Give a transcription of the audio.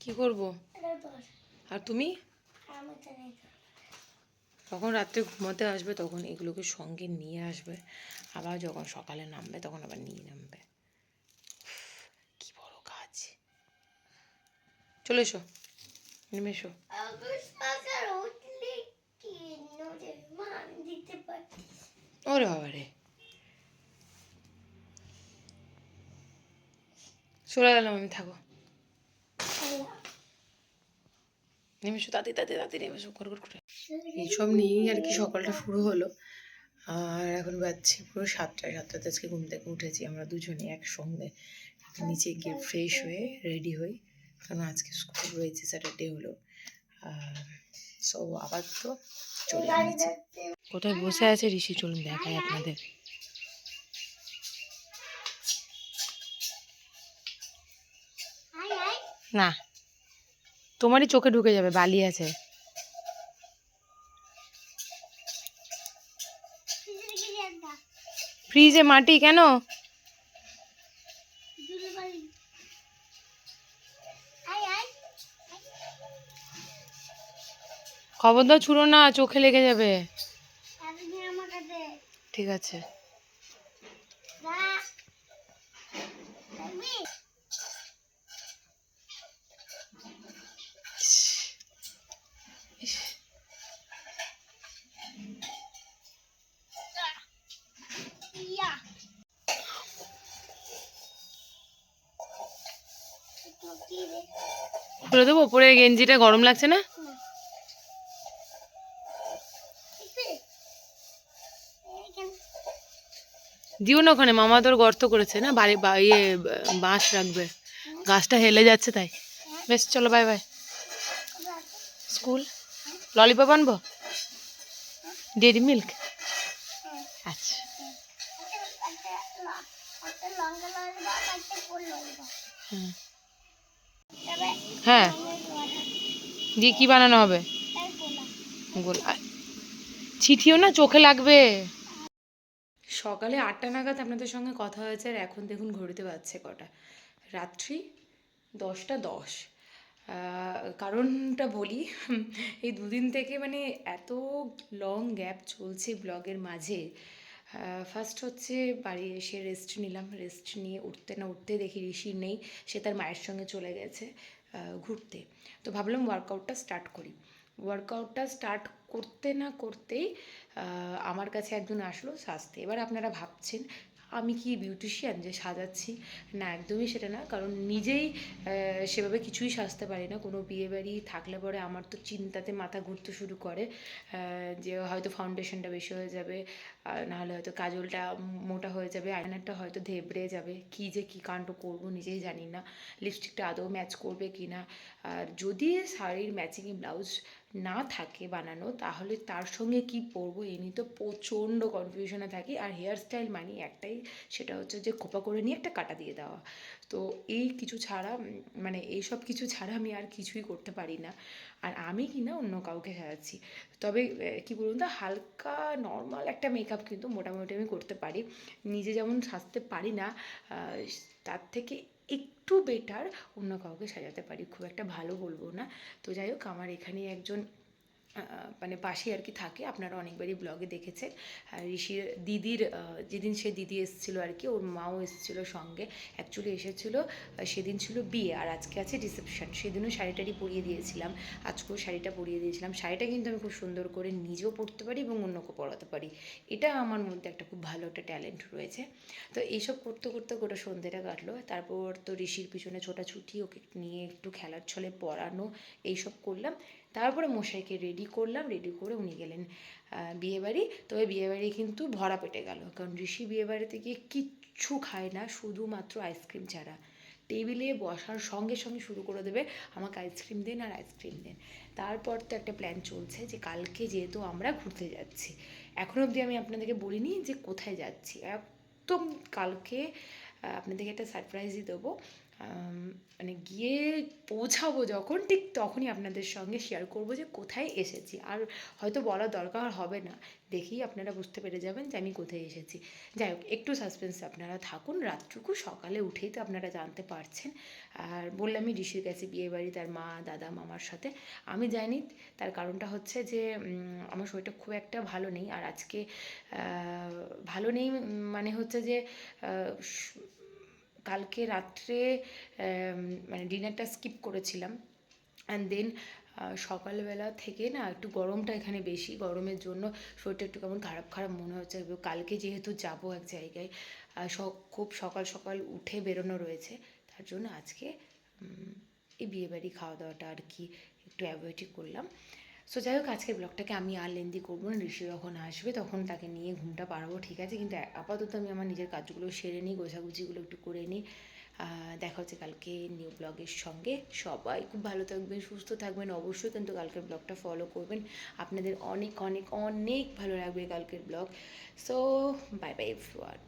কি করব? আর তুমি যখন রাত্রে ঘুমাতে আসবে তখন এগুলোকে সঙ্গে নিয়ে আসবে, আবার যখন সকালে নামবে তখন আবার নিয়ে নামবে। কি বড় কাজ। চলে এসো, নেমে এসো। ওরে বাবা রে, চলে গেলাম আমি, থাকো। নেমে এসো, তাড়াতাড়ি তাড়াতাড়ি তাড়াতাড়ি নেমে এসো, করে এইসব নিয়েই আর কি সকালটা শুরু হলো। আর এখন বাজছে পুরো 7টাতে আজকে ঘুম থেকে উঠেছি আমরা দুজনে একসঙ্গে। নিচে গিয়ে ফ্রেশ হয়ে রেডি হই, কারণ আজকে স্কুল রয়েছে, স্যাটারডে হলো। সো আবার তো চলে নিচে। কোথায় বসে আছে ঋষি, চলুন দেখাই আপনাদের। না, তোমারই চোখে ঢুকে যাবে, বালি আছে। ফ্রিজে মাটি কেন? খবরদার ছুঁড়ো না, চোখে লেগে যাবে। ঠিক আছে। খুলে দেবো, উপরে গেঞ্জিটা গরম লাগছে না? দিও না ওখানে, মামা তোর গর্ত করেছে না, বাড়ি ইয়ে বাঁশ রাখবে, গাছটা হেলে যাচ্ছে তাই। বেশ, চলো বাই বাই। স্কুল ললিপপ আনবো, ডেরি মিল্ক। আচ্ছা হ্যাঁ, দিয়ে কি বানানো হবে? ছিটিও না, চোখে লাগবে। সকালে 8টা নাগাদ আপনাদের সঙ্গে কথা হয়েছে, আর এখন দেখুন ঘড়িতে বাজছে কটা, রাত্রি 10টা 10। কারণটা বলি, এই দুদিন থেকে মানে এত লং গ্যাপ চলছে ব্লগের মাঝে। ফার্স্ট হচ্ছে বাড়ি এসে রেস্ট নিলাম, রেস্ট নিয়ে উঠতে না উঠতে দেখি ঋষি নেই, সে তার মায়ের সঙ্গে চলে গেছে ঘুরতে। তো ভাবলাম ওয়ার্কআউটটা স্টার্ট করি। ওয়ার্কআউটটা স্টার্ট করতে না করতেই আমার কাছে একজন আসলো সাজতে। এবার আপনারা ভাবছেন আমি কি বিউটিশিয়ান যে সাজাচ্ছি? না, একদমই সেটা না, কারণ নিজেই সেভাবে কিছুই সাজতে পারি না। কোনো বিয়েবাড়ি থাকলে পরে আমার তো চিন্তাতে মাথা ঘুরতে শুরু করে, যে হয়তো ফাউন্ডেশনটা বেশি হয়ে যাবে, নাহলে হয়তো কাজলটা মোটা হয়ে যাবে, আইলাইনারটা হয়তো ধেবড়ে যাবে, কী যে কী কাণ্ড করবো নিজেই জানি না, লিপস্টিকটা আদৌ ম্যাচ করবে কি না। আর যদি শাড়ির ম্যাচিং ব্লাউজ না থাকে বানানো, তাহলে তার সঙ্গে কি পরবো এই নিয়ে তো প্রচণ্ড কনফিউশনে থাকি। আর হেয়ার স্টাইল মানে একটাই, সেটা হচ্ছে যে খোপা করে নিয়ে একটা কাটা দিয়ে দেওয়া। তো এই কিছু ছাড়া, মানে এইসব কিছু ছাড়া আমি আর কিছুই করতে পারি না। আর আমি কি না অন্য কাউকে সাজাচ্ছি, তবে কি বলুন তো, হালকা নর্মাল একটা মেকআপ কিন্তু মোটামুটি আমি করতে পারি। নিজে যেমন সাজতে পারি না, তার থেকে একটু বেটার অন্য কাউকে সাজাতে পারি, খুব একটা ভালো বলবো না। তো যাই হোক, আমার এখানে একজন মানে পাশে আর কি থাকে, আপনারা অনেকবারই ব্লগে দেখেছেন। ঋষির দিদির, যেদিন সে দিদি এসেছিলো আর কি, ওর মাও এসেছিলো সঙ্গে। অ্যাকচুয়ালি এসেছিলো সেদিন ছিল বিয়ে, আর আজকে আছে রিসেপশন। সেদিনও শাড়িটারি পরিয়ে দিয়েছিলাম, আজকেও শাড়িটা পরিয়ে দিয়েছিলাম। শাড়িটা কিন্তু আমি খুব সুন্দর করে নিজেও পরতে পারি এবং অন্যকে পরাতে পারি, এটা আমার মধ্যে একটা খুব ভালো একটা ট্যালেন্ট রয়েছে। তো এইসব করতে করতে গোটা সন্ধ্যেটা কাটলো। তারপর তো ঋষির পিছনে ছোটাছুটি, ওকে নিয়ে একটু খেলার ছলে পড়ানো, এইসব করলাম। তারপরে মশাইকে রেডি করলাম, রেডি করে উনি গেলেন বিয়েবাড়ি। তবে বিয়েবাড়ি কিন্তু ভরা পেটে গেল, কারণ ঋষি বিয়েবাড়িতে গিয়ে কিচ্ছু খায় না, শুধুমাত্র আইসক্রিম ছাড়া। টেবিলে বসার সঙ্গে সঙ্গে শুরু করে দেবে, আমাকে আইসক্রিম দিন আর আইসক্রিম দিন। তারপর তো একটা প্ল্যান চলছে যে কালকে যেহেতু আমরা ঘুরতে যাচ্ছি, এখনও অবধি আমি আপনাদেরকে বলিনি যে কোথায় যাচ্ছি, একদম কালকে আপনাদেরকে একটা সারপ্রাইজই দেবো। মানে গিয়ে পৌঁছাবো যখন ঠিক তখনই আপনাদের সঙ্গে শেয়ার করবো যে কোথায় এসেছি। আর হয়তো বলার দরকার হবে না, দেখেই আপনারা বুঝতে পেরে যাবেন যে আমি কোথায় এসেছি। যাই হোক, একটু সাসপেন্স আপনারা থাকুন, রাতটুকু সকালে উঠেই তো আপনারা জানতে পারছেন। আর বললামই ঋষির কাছে বিয়েবাড়ি, তার মা দাদা মামার সাথে। আমি যাইনি, তার কারণটা হচ্ছে যে আমার শরীরটা খুব একটা ভালো নেই। আর আজকে ভালো নেই মানে হচ্ছে যে কালকে রাত্রে মানে ডিনারটা স্কিপ করেছিলাম। অ্যান্ড দেন সকালবেলা থেকে না একটু গরমটা এখানে বেশি, গরমের জন্য শরীরটা একটু কেমন খারাপ খারাপ মনে হচ্ছে। কালকে যেহেতু যাবো এক জায়গায়, খুব সকাল সকাল উঠে বেরোনো রয়েছে, তার জন্য আজকে এই বিয়েবাড়ি খাওয়া দাওয়াটা আর কি একটু অ্যাভয়েডই করলাম। সো যাই হোক, আজকের ব্লগটাকে আমি আর লেন্দি করবো না। ঋষি যখন আসবে তখন তাকে নিয়ে ঘুমটা পাড়াবো, ঠিক আছে? কিন্তু আপাতত আমি আমার নিজের কাজগুলো সেরে নিই, গোছাগুছিগুলো একটু করে নিই। দেখা হচ্ছে কালকে নিউ ব্লগের সঙ্গে। সবাই খুব ভালো থাকবেন, সুস্থ থাকবেন, অবশ্যই কিন্তু কালকের ব্লগটা ফলো করবেন। আপনাদের অনেক অনেক অনেক ভালো লাগবে কালকের blog. So bye bye everyone.